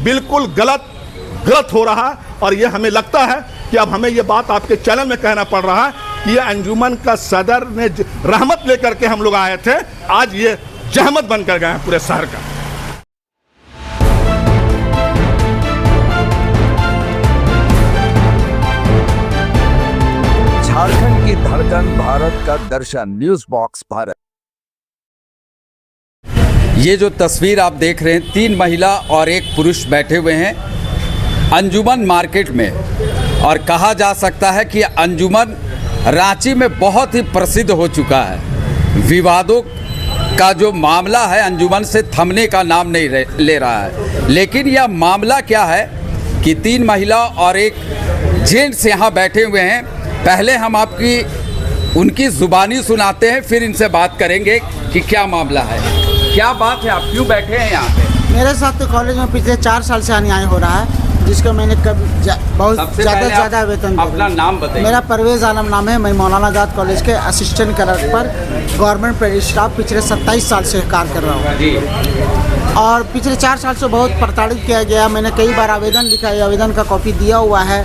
बिल्कुल गलत हो रहा है। और ये हमें लगता है कि अब हमें ये बात आपके चैनल में कहना पड़ रहा है कि ये अंजुमन का सदर ने रहमत लेकर के हम लोग आए थे, आज ये जहमत बनकर गए हैं पूरे शहर का। झारखंड की धड़कन, भारत का दर्शन, न्यूज़ बॉक्स भारत। ये जो तस्वीर आप देख रहे हैं, 3 महिला और 1 पुरुष बैठे हुए हैं अंजुमन मार्केट में। और कहा जा सकता है कि अंजुमन रांची में बहुत ही प्रसिद्ध हो चुका है। विवादों का जो मामला है अंजुमन से थमने का नाम नहीं ले रहा है। लेकिन यह मामला क्या है कि 3 महिला और 1 जेंट्स यहाँ बैठे हुए हैं। पहले हम उनकी ज़ुबानी सुनाते हैं, फिर इनसे बात करेंगे कि क्या मामला है, क्या बात है, आप क्यों बैठे हैं यहाँ पे। मेरे साथ तो कॉलेज में पिछले 4 साल से अन्याय हो रहा है, जिसको मैंने बहुत ज़्यादा वेतन दिया। अपना नाम बताइए। मेरा परवेज़ आलम नाम है। मैं मौलाना आज़ाद कॉलेज के असिस्टेंट क्लर्क पर गवर्नमेंट पेड स्टाफ पिछले 27 साल से कार्य कर रहा हूँ जी। और पिछले 4 साल से बहुत प्रताड़ित किया गया। मैंने कई बार आवेदन लिखा है, आवेदन का कॉपी दिया हुआ है।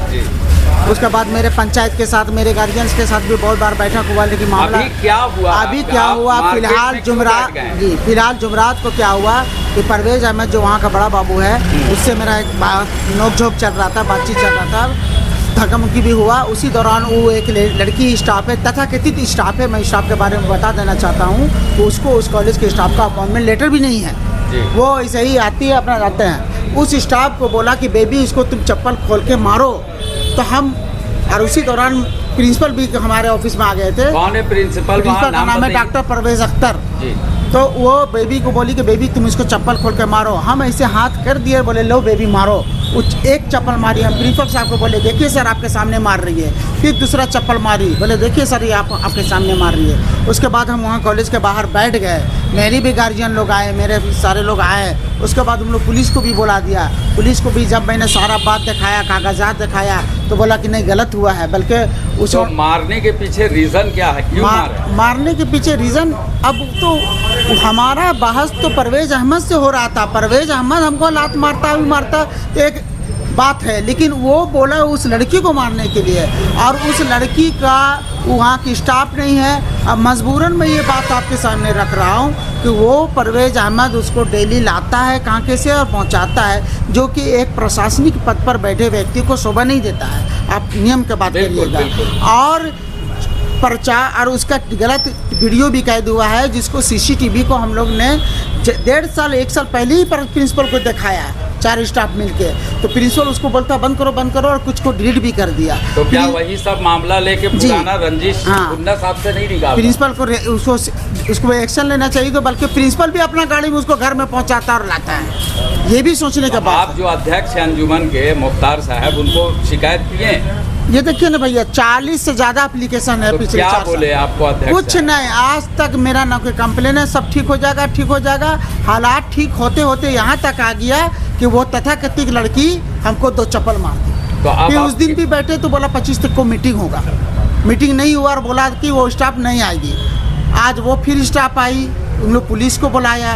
उसके बाद मेरे पंचायत के साथ, मेरे गार्जियंस के साथ भी बहुत बार बैठक हुआ, लेकिन मामला अभी क्या हुआ फिलहाल जुमरात को क्या हुआ कि परवेज़ अहमद जो वहाँ का बड़ा बाबू है, उससे मेरा एक नोकझोंक चल रहा था, बातचीत चल रहा था, धक्का-मुक्की भी हुआ। उसी दौरान वो एक लड़की स्टाफ है, तथाकथित स्टाफ है, मैं स्टाफ के बारे में बता देना चाहता हूँ, तो उसको उस कॉलेज के स्टाफ का अपॉइंटमेंट लेटर भी नहीं है। वो ऐसे ही आती है, अपना जाते हैं। उस स्टाफ को बोला कि बेबी इसको तुम चप्पल खोल के मारो, तो हम, और उसी दौरान प्रिंसिपल भी हमारे ऑफिस में आ गए थे। कौन है प्रिंसिपल का नाम है डॉक्टर परवेज़ अख्तर जी। तो वो बेबी को बोली कि बेबी तुम इसको चप्पल खोल के मारो। हम ऐसे हाथ कर दिए, बोले लो बेबी मारो। एक चप्पल मारी, हम प्रिंसिपल साहब को बोले देखिए सर आपके सामने मार रही है। फिर दूसरा चप्पल मारी, बोले देखिए सर ये आपके सामने मार रही है। उसके बाद हम वहाँ कॉलेज के बाहर बैठ गए, मेरी भी गार्जियन लोग आए, मेरे भी सारे लोग आए। उसके बाद हम लोग पुलिस को भी बुला दिया। पुलिस को भी जब मैंने सारा बात दिखाया, कागजात दिखाया, तो बोला कि नहीं गलत हुआ है। बल्कि उस मारने के पीछे रीज़न क्या है, क्यों मारने के पीछे रीज़न, अब तो हमारा बहस तो परवेज़ अहमद से हो रहा था। परवेज़ अहमद हमको लात मारता तो एक बात है, लेकिन वो बोला उस लड़की को मारने के लिए, और उस लड़की का वहाँ की स्टाफ नहीं है। अब मजबूरन मैं ये बात आपके सामने रख रहा हूँ कि वो परवेज़ अहमद उसको डेली लाता है कांके से और पहुँचाता है, जो कि एक प्रशासनिक पद पर बैठे व्यक्ति को शोभा नहीं देता है। आप नियम की बात करिएगा। और पर्चा और उसका गलत वीडियो भी कैद हुआ है, जिसको सीसीटीवी को हम लोग ने 1.5 साल 1 साल पहले ही प्रिंसिपल को दिखाया, 4 स्टाफ मिलके। तो प्रिंसिपल उसको बोलता बंद करो, और कुछ को डिलीट भी कर दिया। तो क्या वही सब मामला लेके पुराना रंजिश गुंडा साहब से नहीं निकाला? प्रिंसिपल को उसको एक्शन लेना चाहिए, तो बल्कि प्रिंसिपल भी अपना गाड़ी में उसको घर में पहुंचाता और लाता है। ये भी सोचने का बात। आप जो अध्यक्ष हैं अंजुमन के मुख्तार साहब, उनको शिकायत किए? ये देखिए ना भैया, 40 से ज़्यादा एप्लीकेशन है। तो पिछले क्या 4 साल बोले आपको अध्यक्ष? कुछ नहीं, आज तक मेरा ना कोई कंप्लेन है। सब ठीक हो जाएगा। हालात ठीक होते होते यहाँ तक आ गया कि वो तथाकथित लड़की हमको 2 चप्पल मार दी। तो फिर उस दिन भी बैठे तो बोला 25 तक को मीटिंग होगा, मीटिंग नहीं हुआ और बोला कि वो स्टाफ नहीं आएगी। आज वो फिर स्टाफ आई, उन लोग पुलिस को बुलाया।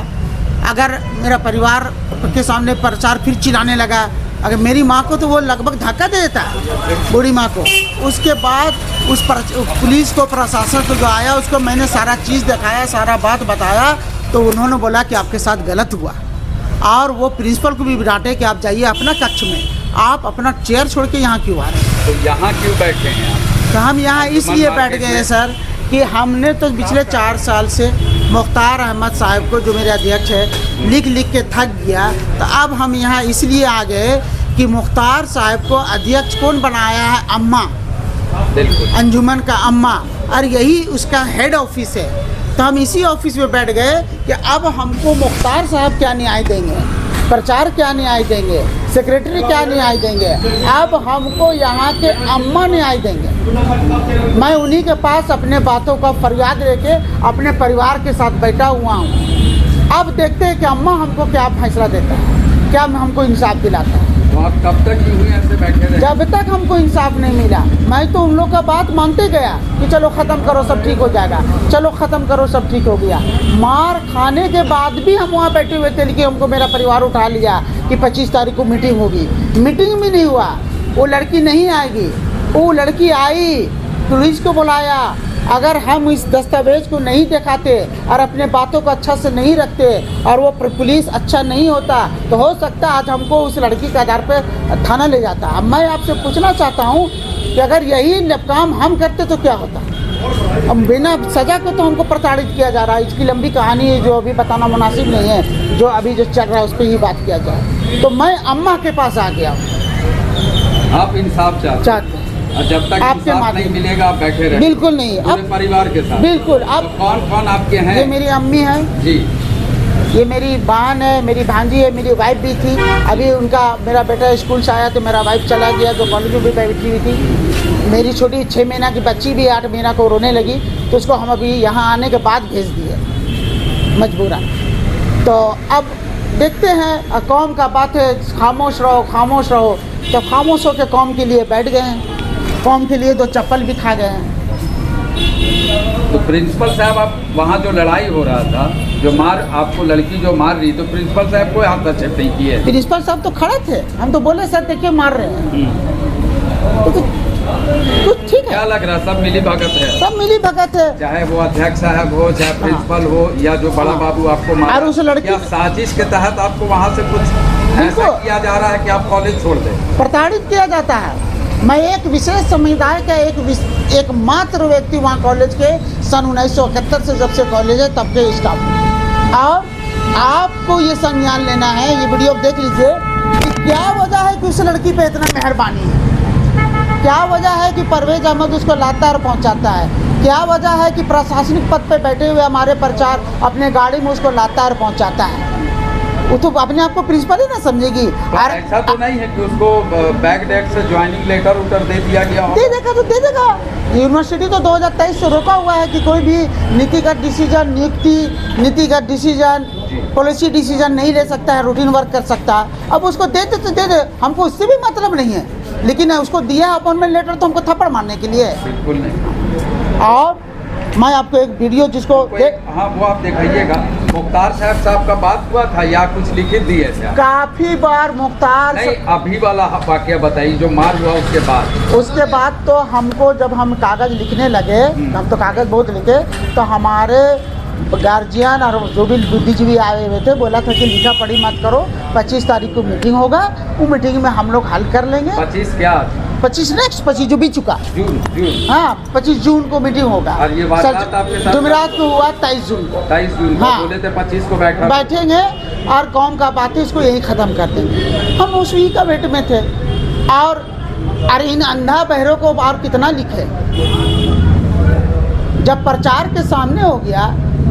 अगर मेरा परिवार के सामने प्रचार फिर चिल्लाने लगा, अगर मेरी माँ को तो वो लगभग धक्का दे देता है, बूढ़ी माँ को। उसके बाद उस पुलिस को, प्रशासन को जो आया, उसको मैंने सारा चीज़ दिखाया, सारा बात बताया, तो उन्होंने बोला कि आपके साथ गलत हुआ। और वो प्रिंसिपल को भी डांटे कि आप जाइए अपना कक्ष में, आप अपना चेयर छोड़ के यहाँ क्यों आ रहे हैं। तो यहाँ क्यों बैठे हैं आप? तो हम यहाँ इसलिए बैठ गए हैं सर कि हमने तो पिछले 4 साल से मुख्तार अहमद साहब को, जो मेरे अध्यक्ष है, लिख के थक गया। तो अब हम यहाँ इसलिए आ गए कि मुख्तार साहब को अध्यक्ष कौन बनाया है? अम्मा, अंजुमन का अम्मा, और यही उसका हेड ऑफिस है। तो हम इसी ऑफिस में बैठ गए कि अब हमको मुख्तार साहब क्या न्याय देंगे, प्रचार क्या न्याय देंगे, सेक्रेटरी क्या न्याय देंगे, अब हमको यहाँ के अम्मा न्याय देंगे। मैं उन्हीं के पास अपने बातों का फरियाद लेके अपने परिवार के साथ बैठा हुआ हूँ। अब देखते हैं कि अम्मा हमको क्या फैसला देता है, क्या हमको इंसाफ दिलाता है। तो आप कब तक यूं ही ऐसे बैठे रहे? जब तक हमको इंसाफ नहीं मिला। मैं तो उन लोग का बात मानते गया कि चलो ख़त्म करो सब ठीक हो जाएगा, चलो ख़त्म करो सब ठीक हो गया। मार खाने के बाद भी हम वहाँ बैठे हुए थे, लेकिन हमको मेरा परिवार उठा लिया कि 25 तारीख को मीटिंग होगी। मीटिंग भी नहीं हुआ, वो लड़की नहीं आएगी। वो लड़की आई, पुलिस को बुलाया। अगर हम इस दस्तावेज को नहीं दिखाते और अपने बातों को अच्छा से नहीं रखते और वो पुलिस अच्छा नहीं होता, तो हो सकता आज हमको उस लड़की के आधार पर थाना ले जाता। अब मैं आपसे पूछना चाहता हूँ कि अगर यही काम हम करते तो क्या होता? अब बिना सज़ा के तो हमको प्रताड़ित किया जा रहा है। इसकी लंबी कहानी है जो अभी बताना मुनासिब नहीं है, जो अभी जो चल रहा है उस पर ही बात किया जाए। तो मैं अम्मा के पास आ गया। आप इंसाफ चाहते हैं? और जब तक आपके इंसाफ नहीं मिलेगा आप बैठे रहे? बिल्कुल नहीं। अब परिवार के साथ? बिल्कुल। अब तो कौन कौन आपके हैं? ये मेरी अम्मी है जी, ये मेरी बहन है, मेरी भांजी है, मेरी वाइफ भी थी। अभी उनका मेरा बेटा स्कूल से आया तो मेरा वाइफ चला गया, जो कॉलेज में भी बैठी हुई थी। मेरी छोटी 6 महीना की बच्ची भी 8 महीना को रोने लगी, तो उसको हम अभी यहाँ आने के बाद भेज दिए मजबूरन। तो अब देखते हैं, कौम का बात है, खामोश रहो खामोश रहो। तो खामोश होकर कौम के लिए बैठ गए हैं, कौम के लिए 2 चप्पल भी खा गए हैं। तो प्रिंसिपल साहब, आप वहाँ जो लड़ाई हो रहा था, जो मार आपको लड़की जो मार रही, तो प्रिंसिपल साहब कोई हस्तक्षेप नहीं किए? प्रिंसिपल साहब तो खड़े थे, हम तो बोले सर देखिए मार रहे हैं। तो कुछ ठीक है, क्या लग रहा है सब मिली भगत है? सब मिली भगत है। चाहे वो अध्यक्ष साहब हो, चाहे प्रिंसिपल हो, या जो बड़ा बाबू आपको मारा, और उस लड़की क्या साजिश के तहत आपको वहाँ से कुछ ऐसा किया जा रहा है कि आप कॉलेज छोड़ दें? प्रताड़ित किया जाता है। मैं एक विशेष समुदाय का एक मात्र व्यक्ति वहाँ कॉलेज के सन 1971 से जब से कॉलेज है तब के स्टाफ। और आपको ये संज्ञान लेना है, ये वीडियो देख लीजिए कि क्या वजह है कि उस लड़की पे इतना मेहरबानी है, क्या वजह है कि परवेज अहमद उसको लाता और पहुँचाता है, क्या वजह है कि प्रशासनिक पद पे बैठे हुए हमारे प्रचार अपने गाड़ी में उसको लाता और पहुँचाता है। वो तो अपने आप को प्रिंसिपल ही ना समझेगी। और ऐसा तो नहीं है कि उसको बैक डेट से ज्वाइनिंग लेटर उतर दे दिया गया हो? दे देगा तो दे देगा। यूनिवर्सिटी तो 2023 से रोका हुआ है कि कोई भी नीतिगत डिसीजन, नीतिगत डिसीजन, पॉलिसी डिसीजन नहीं ले सकता है, रूटीन वर्क कर सकता है। अब उसको दे दे तो दे दे, हमको उससे भी मतलब नहीं है, लेकिन उसको दिया अपॉइंटमेंट लेटर तो हमको थप्पड़ मारने के लिए। बिल्कुल नहीं। और मैं आपको एक वीडियो जिसको हाँ वो आप दिखाइएगा। मुख्तार साहब का बात हुआ था या कुछ लिखित दिए थे? काफ़ी बार मुख्तार नहीं, अभी वाला वाकया बताइए जो मार हुआ उसके बाद तो हमको जब हम कागज़ लिखने लगे, हम तो कागज़ बहुत लिखे, तो हमारे गार्जियन और जो भी बुद्धिजीवी आए हुए थे बोला था कि लिखा पढ़ी मत करो, 25 तारीख को मीटिंग होगा, वो मीटिंग में हम लोग हल कर लेंगे। 25 क्या? 25 जो बीत चुका, जून। हाँ 25 जून को मीटिंग होगा। और ये वारदात आपके साथ जुमेरात को हुआ 23 जून को। 23 जून को बोले थे 25 को बैठेंगे और कौम का बातें इसको यही ख़त्म कर देंगे। हम उसी का वेट में थे। और अरे इन अंधा बहरों को और कितना लिखे। जब प्रचार के सामने हो गया,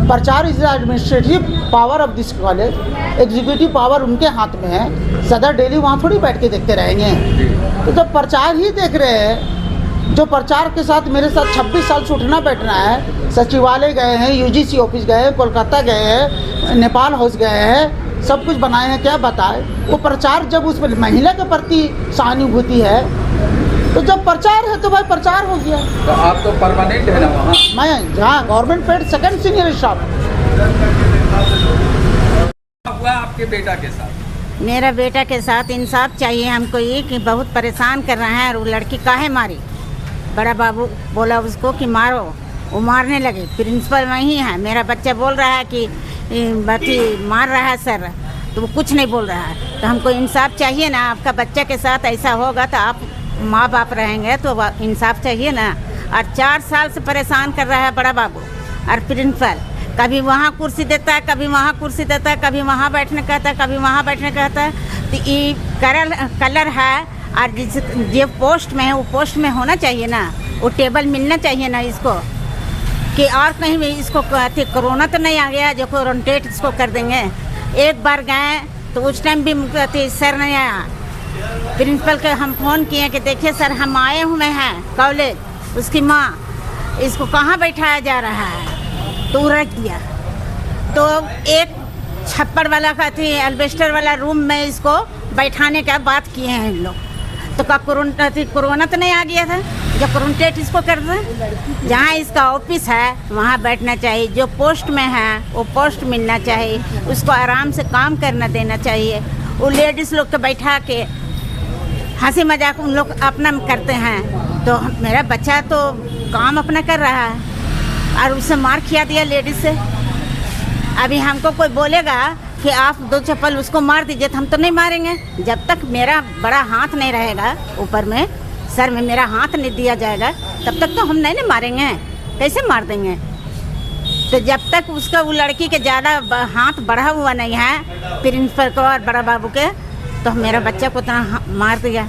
प्रचार is administrative power of this college, executive power उनके हाथ में है। सदर डेली वहाँ थोड़ी बैठ के देखते रहेंगे। तो जब प्रचार ही देख रहे हैं, जो प्रचार के साथ मेरे साथ 26 साल से उठना बैठना है, सचिवालय गए हैं, यूजीसी ऑफिस गए हैं, कोलकाता गए हैं, नेपाल हाउस गए हैं, सब कुछ बनाए हैं, क्या बताए। वो प्रचार जब उस महिला के प्रति सहानुभूति है, तो जब प्रचार है तो भाई प्रचार हो गया। तो आप तो परमानेंट है ना वहाँ? मैं जहाँ government paid second senior staff. हुआ आपके बेटा के साथ? मेरा बेटा के साथ इंसाफ चाहिए हमको, ये कि बहुत परेशान कर रहे हैं। और वो लड़की काहे मारी? बड़ा बाबू बोला उसको कि मारो, वो मारने लगे। प्रिंसिपल वही है, मेरा बच्चा बोल रहा है कि बाकी मार रहा है सर, तो वो कुछ नहीं बोल रहा है। तो हमको इंसाफ चाहिए ना। आपका बच्चा के साथ ऐसा होगा तो आप माँ बाप रहेंगे तो इंसाफ चाहिए ना। और 4 साल से परेशान कर रहा है बड़ा बाबू और प्रिंसिपल। कभी वहाँ कुर्सी देता है, कभी वहाँ कुर्सी देता है, कभी वहाँ बैठने कहता है, कभी वहाँ बैठने कहता है। तो ये कलर है और जो पोस्ट में है वो पोस्ट में होना चाहिए ना, वो टेबल मिलना चाहिए ना इसको, कि और कहीं भी इसको कोरोना तो नहीं आ गया जो क्वारंटेट इसको कर देंगे। एक बार गए तो उस टाइम भी सर नहीं आया। प्रिंसिपल के हम फ़ोन किए कि देखिए सर हम आए हुए हैं कॉलेज, उसकी माँ, इसको कहाँ बैठाया जा रहा है, तो रख दिया। तो एक छप्पर वाला का थी एल्बेस्टर वाला रूम में इसको बैठाने का बात किए हैं इन लोग। तो क्या कोरोना तो नहीं आ गया था जो क्वारंटाइन इसको कर दें? जहाँ इसका ऑफिस है वहाँ बैठना चाहिए, जो पोस्ट में है वो पोस्ट मिलना चाहिए, उसको आराम से काम करना देना चाहिए। वो लेडीज़ लोग को बैठा के हंसी मजाक उन लोग अपना करते हैं, तो मेरा बच्चा तो काम अपना कर रहा है और उसे मार खिया दिया लेडीज से। अभी हमको कोई बोलेगा कि आप 2 चप्पल उसको मार दीजिए, तो हम तो नहीं मारेंगे। जब तक मेरा बड़ा हाथ नहीं रहेगा ऊपर में, सर में मेरा हाथ नहीं दिया जाएगा, तब तक तो हम नहीं मारेंगे। कैसे मार देंगे? तो जब तक उसका वो लड़की के ज़्यादा हाथ बढ़ा हुआ नहीं है प्रिंसिपल को और बड़ा बाबू के, तो मेरा बच्चा को इतना मार दिया।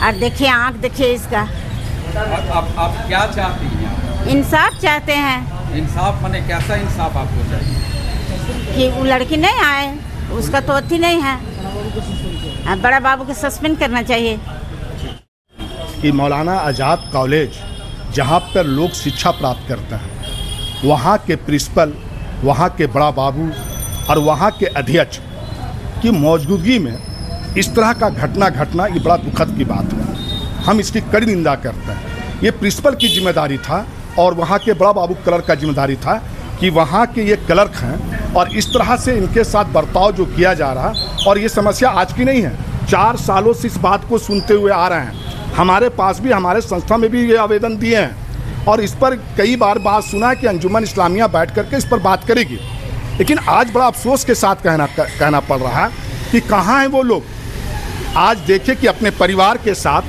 और देखिए आँख देखिए इसका। आप क्या चाहती हैं? इंसाफ चाहते हैं। इंसाफ माने कैसा इंसाफ आपको चाहिए? कि वो लड़की नहीं आए, उसका तो अथी नहीं है, बड़ा बाबू को सस्पेंड करना चाहिए। कि मौलाना आज़ाद कॉलेज जहाँ पर लोग शिक्षा प्राप्त करते हैं, वहाँ के प्रिंसिपल, वहाँ के बड़ा बाबू और वहाँ के अध्यक्ष की मौजूदगी में इस तरह का घटना घटना ये बड़ा दुखद की बात है। हम इसकी कड़ी निंदा करते हैं। ये प्रिंसिपल की जिम्मेदारी था और वहाँ के बड़ा बाबू क्लर्क का जिम्मेदारी था कि वहाँ के ये क्लर्क हैं और इस तरह से इनके साथ बर्ताव जो किया जा रहा, और ये समस्या आज की नहीं है, 4 सालों से इस बात को सुनते हुए आ रहे हैं। हमारे पास भी, हमारे संस्था में भी ये आवेदन दिए हैं और इस पर कई बार बात सुना है कि अंजुमन इस्लामिया बैठ करके इस पर बात करेगी। लेकिन आज बड़ा अफसोस के साथ कहना पड़ रहा है कि कहाँ हैं वो लोग। आज देखे कि अपने परिवार के साथ,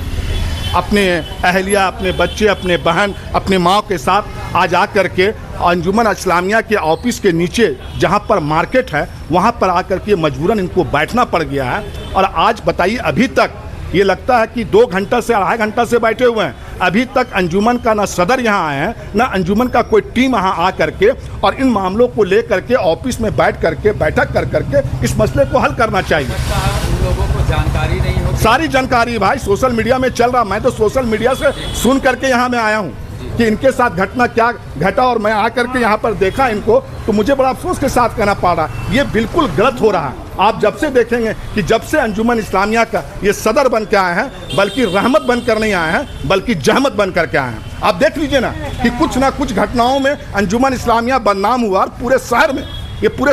अपने अहलिया, अपने बच्चे, अपने बहन, अपने माँ के साथ आज आ करके अंजुमन इस्लामिया के ऑफिस के नीचे जहाँ पर मार्केट है वहाँ पर आकर के मजबूरन इनको बैठना पड़ गया है। और आज बताइए, अभी तक ये लगता है कि 2 घंटा से 2.5 घंटा से बैठे हुए हैं। अभी तक अंजुमन का ना सदर यहाँ आए हैं, ना अंजुमन का कोई टीम यहाँ आ करके और इन मामलों को ले करके ऑफिस में बैठ करके बैठक कर करके इस मसले को हल करना चाहिए। उन लोगों को जानकारी नहीं होती। सारी जानकारी भाई सोशल मीडिया में चल रहा। मैं तो सोशल मीडिया से सुन करके यहाँ मैं आया हूँ कि इनके साथ घटना क्या घटा, और मैं आकर के यहाँ पर देखा इनको, तो मुझे बड़ा अफसोस के साथ कहना पड़ रहा है ये बिल्कुल गलत हो रहा है। आप जब से देखेंगे कि जब से अंजुमन इस्लामिया का ये सदर बन के आए हैं, बल्कि रहमत बनकर नहीं आए हैं, बल्कि जहमत बन करके आए हैं। आप देख लीजिए ना कि कुछ ना कुछ घटनाओं में अंजुमन इस्लामिया बदनाम हुआ और पूरे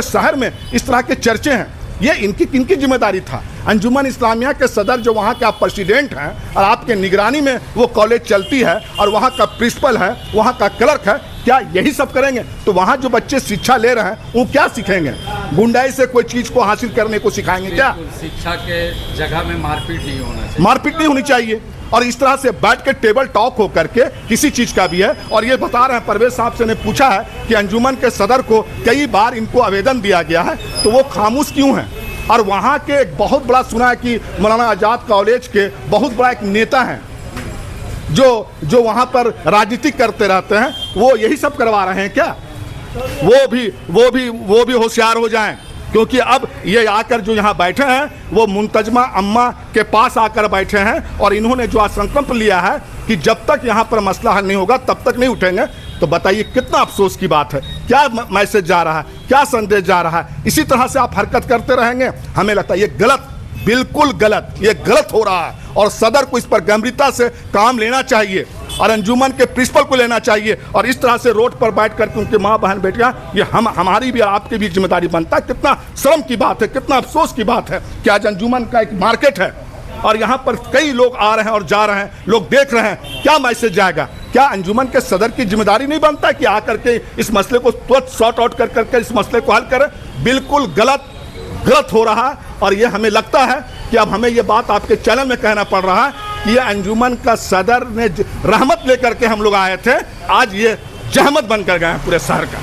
शहर में इस तरह के चर्चे हैं। ये किनकी जिम्मेदारी था? अंजुमन इस्लामिया के सदर जो वहाँ के आप प्रेसिडेंट हैं और आपके निगरानी में वो कॉलेज चलती है और वहाँ का प्रिंसिपल है, वहाँ का क्लर्क है, क्या यही सब करेंगे? तो वहाँ जो बच्चे शिक्षा ले रहे हैं वो क्या सीखेंगे? गुंडाई से कोई चीज़ को हासिल करने को सिखाएंगे क्या? शिक्षा के जगह में मारपीट नहीं होना चाहिए। मारपीट नहीं होनी चाहिए। और इस तरह से बैठ के टेबल टॉक हो करके किसी चीज़ का भी है। और ये बता रहे हैं, परवेज साहब से ने पूछा है कि अंजुमन के सदर को कई बार इनको आवेदन दिया गया है, तो वो खामोश क्यों हैं? और वहाँ के एक बहुत बड़ा सुना है कि मौलाना आज़ाद कॉलेज के बहुत बड़ा एक नेता हैं जो वहाँ पर राजनीति करते रहते हैं, वो यही सब करवा रहे हैं क्या? वो भी होशियार हो जाएं, क्योंकि अब ये आकर जो यहाँ बैठे हैं वो मुंतजमा अम्मा के पास आकर बैठे हैं और इन्होंने जो संकल्प लिया है कि जब तक यहाँ पर मसला हल नहीं होगा तब तक नहीं उठेंगे। तो बताइए कितना अफसोस की बात है। क्या मैसेज जा रहा है, क्या संदेश जा रहा है? इसी तरह से आप हरकत करते रहेंगे, हमें लगता है ये गलत, बिल्कुल गलत, ये गलत हो रहा है। और सदर को इस पर गंभीरता से काम लेना चाहिए और अंजुमन के प्रिंसिपल को लेना चाहिए। और इस तरह से रोड पर बैठ करके उनके माँ बहन बेटियाँ, ये हमारी भी आपकी भी जिम्मेदारी बनता है। कितना शर्म की बात है, कितना अफसोस की बात है कि आज अंजुमन का एक मार्केट है और यहाँ पर कई लोग आ रहे हैं और जा रहे हैं, लोग देख रहे हैं। क्या मैसेज जाएगा? क्या अंजुमन के सदर की जिम्मेदारी नहीं बनता है कि आकर के इस मसले को तुरंत सॉर्ट आउट कर करके इस मसले को हल करें? बिल्कुल गलत हो रहा है। और ये हमें लगता है कि अब हमें ये बात आपके चैनल में कहना पड़ रहा है कि ये अंजुमन का सदर ने रहमत लेकर के हम लोग आए थे, आज ये जहमत बनकर गए हैं पूरे शहर का।